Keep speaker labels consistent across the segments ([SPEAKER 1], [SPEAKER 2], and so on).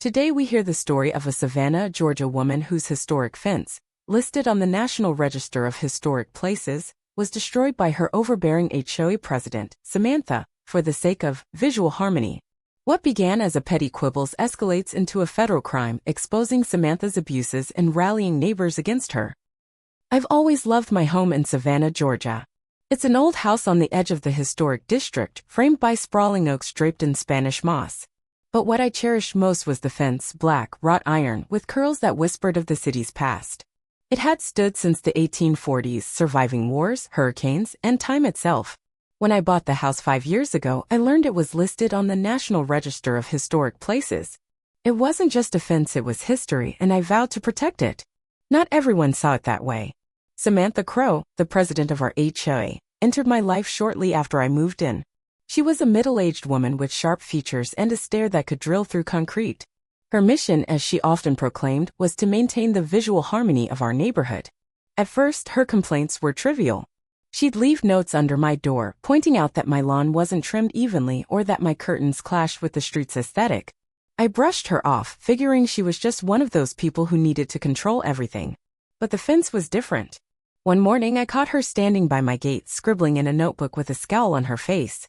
[SPEAKER 1] Today we hear the story of a Savannah, Georgia woman whose historic fence, listed on the National Register of Historic Places, was destroyed by her overbearing HOA president, Samantha, for the sake of visual harmony. What began as a petty quibbles escalates into a federal crime, exposing Samantha's abuses and rallying neighbors against her. I've always loved my home in Savannah, Georgia. It's an old house on the edge of the historic district, framed by sprawling oaks draped in Spanish moss. But what I cherished most was the fence, black, wrought iron, with curls that whispered of the city's past. It had stood since the 1840s, surviving wars, hurricanes, and time itself. When I bought the house 5 years ago, I learned it was listed on the National Register of Historic Places. It wasn't just a fence, it was history, and I vowed to protect it. Not everyone saw it that way. Samantha Crow, the president of our HOA, entered my life shortly after I moved in. She was a middle-aged woman with sharp features and a stare that could drill through concrete. Her mission, as she often proclaimed, was to maintain the visual harmony of our neighborhood. At first, her complaints were trivial. She'd leave notes under my door, pointing out that my lawn wasn't trimmed evenly or that my curtains clashed with the street's aesthetic. I brushed her off, figuring she was just one of those people who needed to control everything. But the fence was different. One morning, I caught her standing by my gate, scribbling in a notebook with a scowl on her face.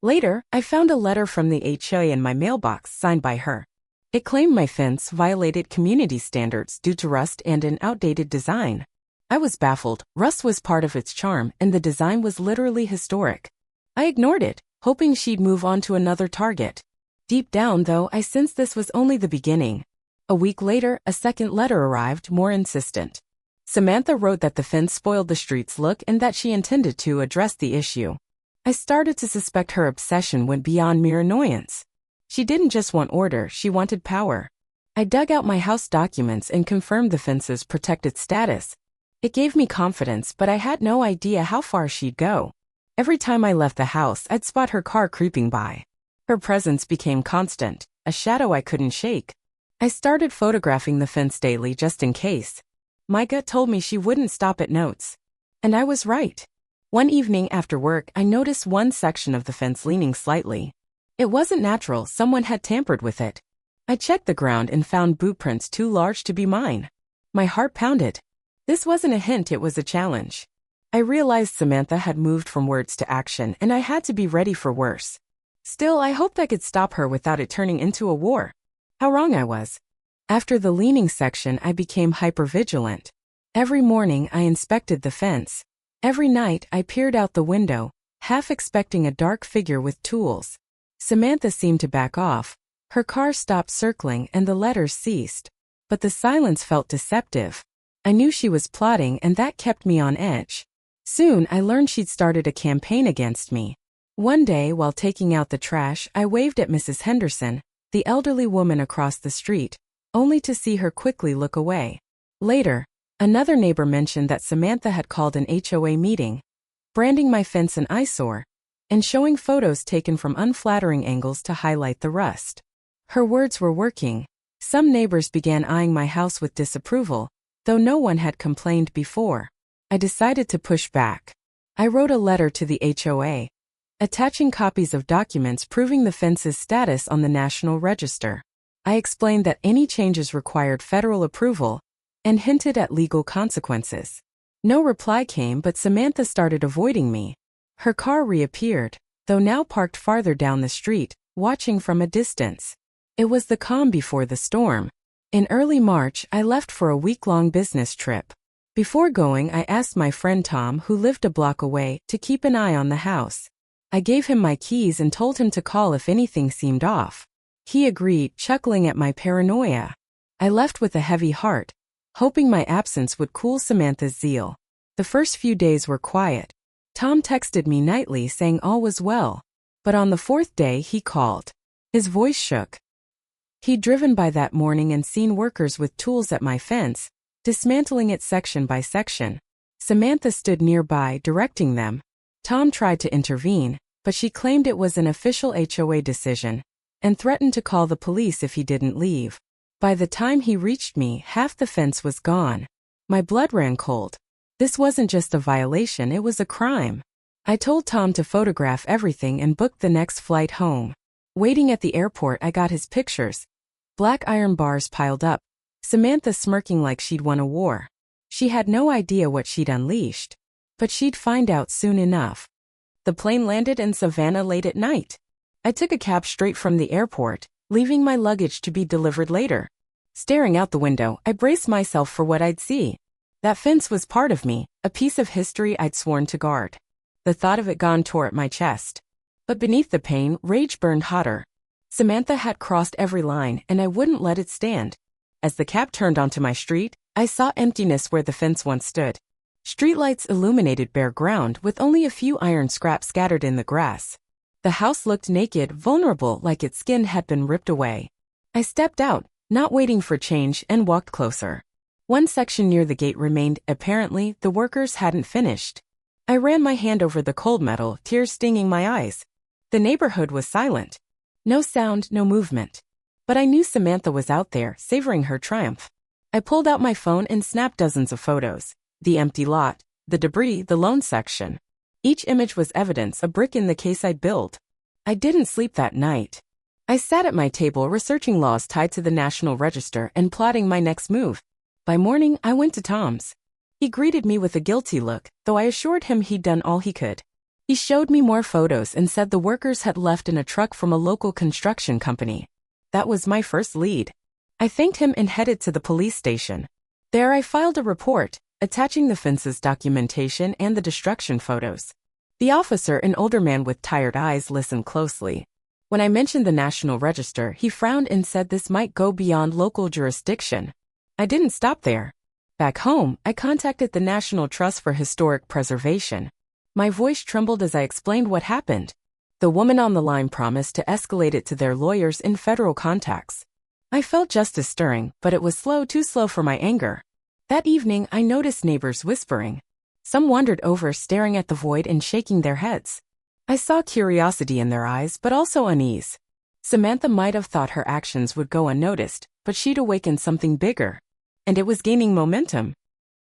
[SPEAKER 1] Later, I found a letter from the HOA in my mailbox, signed by her. It claimed my fence violated community standards due to rust and an outdated design. I was baffled. Rust was part of its charm, and the design was literally historic. I ignored it, hoping she'd move on to another target. Deep down, though, I sensed this was only the beginning. A week later, a second letter arrived, more insistent. Samantha wrote that the fence spoiled the street's look and that she intended to address the issue. I started to suspect her obsession went beyond mere annoyance. She didn't just want order, she wanted power. I dug out my house documents and confirmed the fence's protected status. It gave me confidence, but I had no idea how far she'd go. Every time I left the house, I'd spot her car creeping by. Her presence became constant, a shadow I couldn't shake. I started photographing the fence daily just in case. My gut told me she wouldn't stop at notes. And I was right. One evening after work, I noticed one section of the fence leaning slightly. It wasn't natural, someone had tampered with it. I checked the ground and found boot prints too large to be mine. My heart pounded. This wasn't a hint, it was a challenge. I realized Samantha had moved from words to action, and I had to be ready for worse. Still, I hoped I could stop her without it turning into a war. How wrong I was. After the leaning section, I became hypervigilant. Every morning, I inspected the fence. Every night, I peered out the window, half expecting a dark figure with tools. Samantha seemed to back off. Her car stopped circling and the letters ceased. But the silence felt deceptive. I knew she was plotting, and that kept me on edge. Soon, I learned she'd started a campaign against me. One day, while taking out the trash, I waved at Mrs. Henderson, the elderly woman across the street, only to see her quickly look away. Later, another neighbor mentioned that Samantha had called an HOA meeting, branding my fence an eyesore, and showing photos taken from unflattering angles to highlight the rust. Her words were working. Some neighbors began eyeing my house with disapproval, though no one had complained before. I decided to push back. I wrote a letter to the HOA, attaching copies of documents proving the fence's status on the National Register. I explained that any changes required federal approval and hinted at legal consequences. No reply came, but Samantha started avoiding me. Her car reappeared, though now parked farther down the street, watching from a distance. It was the calm before the storm. In early March, I left for a week-long business trip. Before going, I asked my friend Tom, who lived a block away, to keep an eye on the house. I gave him my keys and told him to call if anything seemed off. He agreed, chuckling at my paranoia. I left with a heavy heart, hoping my absence would cool Samantha's zeal. The first few days were quiet. Tom texted me nightly saying all was well. But on the fourth day he called. His voice shook. He'd driven by that morning and seen workers with tools at my fence, dismantling it section by section. Samantha stood nearby, directing them. Tom tried to intervene, but she claimed it was an official HOA decision, and threatened to call the police if he didn't leave. By the time he reached me, half the fence was gone. My blood ran cold. This wasn't just a violation, it was a crime. I told Tom to photograph everything and booked the next flight home. Waiting at the airport, I got his pictures. Black iron bars piled up, Samantha smirking like she'd won a war. She had no idea what she'd unleashed. But she'd find out soon enough. The plane landed in Savannah late at night. I took a cab straight from the airport, leaving my luggage to be delivered later. Staring out the window, I braced myself for what I'd see. That fence was part of me, a piece of history I'd sworn to guard. The thought of it gone tore at my chest. But beneath the pain, rage burned hotter. Samantha had crossed every line, and I wouldn't let it stand. As the cab turned onto my street, I saw emptiness where the fence once stood. Streetlights illuminated bare ground with only a few iron scraps scattered in the grass. The house looked naked, vulnerable, like its skin had been ripped away. I stepped out, not waiting for change, and walked closer. One section near the gate remained. Apparently, the workers hadn't finished. I ran my hand over the cold metal, tears stinging my eyes. The neighborhood was silent. No sound, no movement. But I knew Samantha was out there, savoring her triumph. I pulled out my phone and snapped dozens of photos. The empty lot, the debris, the loan section. Each image was evidence, a brick in the case I'd built. I didn't sleep that night. I sat at my table researching laws tied to the National Register and plotting my next move. By morning, I went to Tom's. He greeted me with a guilty look, though I assured him he'd done all he could. He showed me more photos and said the workers had left in a truck from a local construction company. That was my first lead. I thanked him and headed to the police station. There I filed a report, attaching the fence's documentation and the destruction photos. The officer, an older man with tired eyes, listened closely. When I mentioned the National Register, he frowned and said this might go beyond local jurisdiction. I didn't stop there. Back home, I contacted the National Trust for Historic Preservation. My voice trembled as I explained what happened. The woman on the line promised to escalate it to their lawyers in federal contacts. I felt justice stirring, but it was slow, too slow for my anger. That evening, I noticed neighbors whispering. Some wandered over, staring at the void and shaking their heads. I saw curiosity in their eyes, but also unease. Samantha might have thought her actions would go unnoticed, but she'd awakened something bigger. And it was gaining momentum.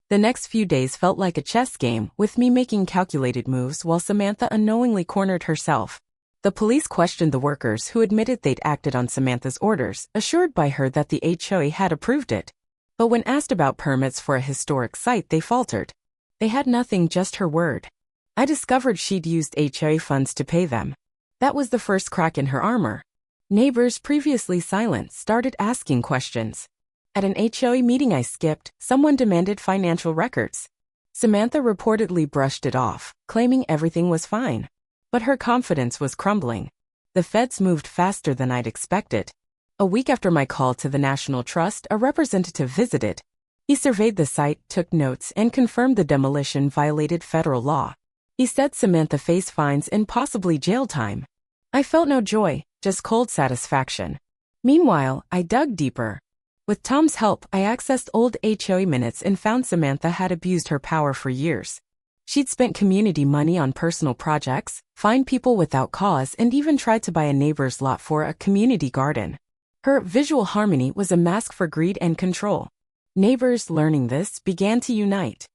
[SPEAKER 1] The next few days felt like a chess game, with me making calculated moves while Samantha unknowingly cornered herself. The police questioned the workers, who admitted they'd acted on Samantha's orders, assured by her that the HOA had approved it. But when asked about permits for a historic site, they faltered. They had nothing, just her word. I discovered she'd used HOA funds to pay them. That was the first crack in her armor. Neighbors, previously silent, started asking questions. At an HOA meeting I skipped, someone demanded financial records. Samantha reportedly brushed it off, claiming everything was fine. But her confidence was crumbling. The feds moved faster than I'd expected. A week after my call to the National Trust, a representative visited. He surveyed the site, took notes, and confirmed the demolition violated federal law. He said Samantha faced fines and possibly jail time. I felt no joy, just cold satisfaction. Meanwhile, I dug deeper. With Tom's help, I accessed old HOA minutes and found Samantha had abused her power for years. She'd spent community money on personal projects, fined people without cause, and even tried to buy a neighbor's lot for a community garden. Her visual harmony was a mask for greed and control. Neighbors, learning this, began to unite.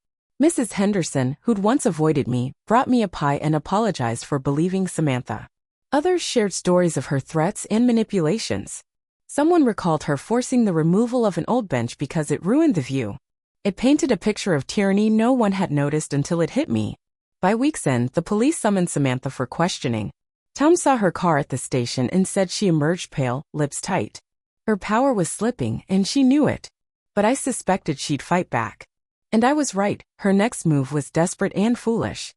[SPEAKER 1] Mrs. Henderson, who'd once avoided me, brought me a pie and apologized for believing Samantha. Others shared stories of her threats and manipulations. Someone recalled her forcing the removal of an old bench because it ruined the view. It painted a picture of tyranny no one had noticed until it hit me. By week's end, the police summoned Samantha for questioning. Tom saw her car at the station and said she emerged pale, lips tight. Her power was slipping, and she knew it. But I suspected she'd fight back. And I was right, her next move was desperate and foolish.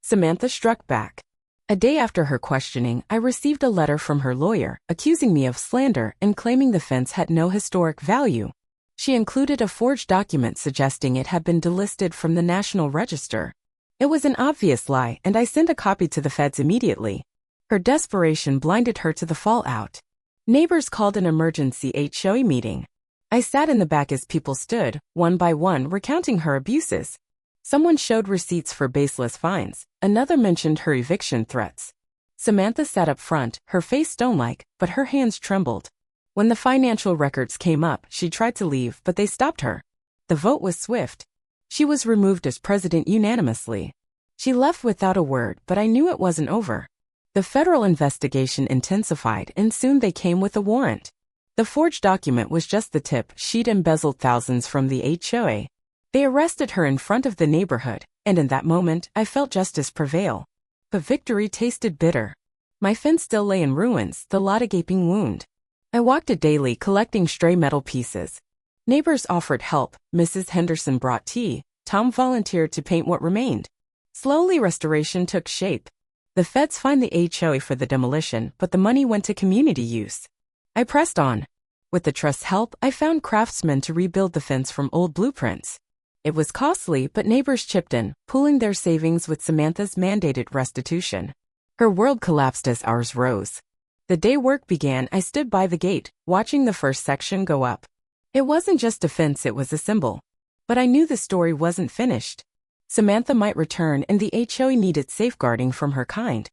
[SPEAKER 1] Samantha struck back. A day after her questioning, I received a letter from her lawyer, accusing me of slander and claiming the fence had no historic value. She included a forged document suggesting it had been delisted from the National Register. It was an obvious lie, and I sent a copy to the feds immediately. Her desperation blinded her to the fallout. Neighbors called an emergency HOA meeting. I sat in the back as people stood, one by one, recounting her abuses. Someone showed receipts for baseless fines. Another mentioned her eviction threats. Samantha sat up front, her face stone-like, but her hands trembled. When the financial records came up, she tried to leave, but they stopped her. The vote was swift. She was removed as president unanimously. She left without a word, but I knew it wasn't over. The federal investigation intensified, and soon they came with a warrant. The forged document was just the tip. She'd embezzled thousands from the HOA. They arrested her in front of the neighborhood, and in that moment, I felt justice prevail. But victory tasted bitter. My fence still lay in ruins, the lot a gaping wound. I walked it daily, collecting stray metal pieces. Neighbors offered help. Mrs. Henderson brought tea. Tom volunteered to paint what remained. Slowly, restoration took shape. The feds fined the HOA for the demolition, but the money went to community use. I pressed on. With the trust's help, I found craftsmen to rebuild the fence from old blueprints. It was costly, but neighbors chipped in, pooling their savings with Samantha's mandated restitution. Her world collapsed as ours rose. The day work began, I stood by the gate, watching the first section go up. It wasn't just a fence, it was a symbol. But I knew the story wasn't finished. Samantha might return, and the HOA needed safeguarding from her kind.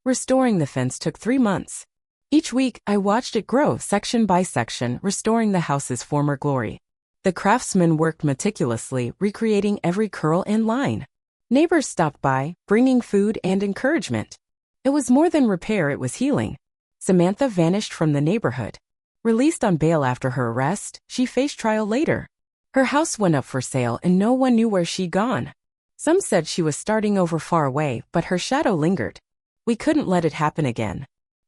[SPEAKER 1] Restoring the fence took 3 months. Each week, I watched it grow section by section, restoring the house's former glory. The craftsmen worked meticulously, recreating every curl and line. Neighbors stopped by, bringing food and encouragement. It was more than repair, it was healing. Samantha vanished from the neighborhood. Released on bail after her arrest, she faced trial later. Her house went up for sale and no one knew where she'd gone. Some said she was starting over far away, but her shadow lingered. We couldn't let it happen again.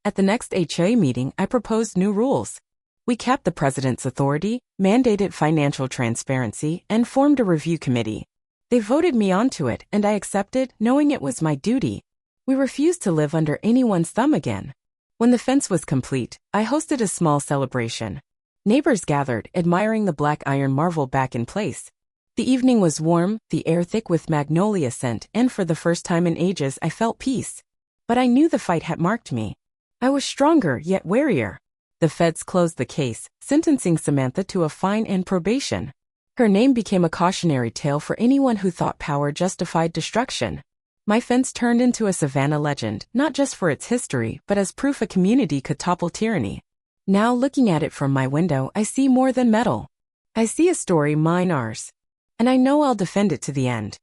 [SPEAKER 1] At the next HOA meeting, I proposed new rules. We capped the president's authority, mandated financial transparency, and formed a review committee. They voted me onto it, and I accepted, knowing it was my duty. We refused to live under anyone's thumb again. When the fence was complete, I hosted a small celebration. Neighbors gathered, admiring the black iron marvel back in place. The evening was warm, the air thick with magnolia scent, and for the first time in ages I felt peace. But I knew the fight had marked me. I was stronger, yet warier. The feds closed the case, sentencing Samantha to a fine and probation. Her name became a cautionary tale for anyone who thought power justified destruction. My fence turned into a Savannah legend, not just for its history, but as proof a community could topple tyranny. Now, looking at it from my window, I see more than metal. I see a story, mine, ours. And I know I'll defend it to the end.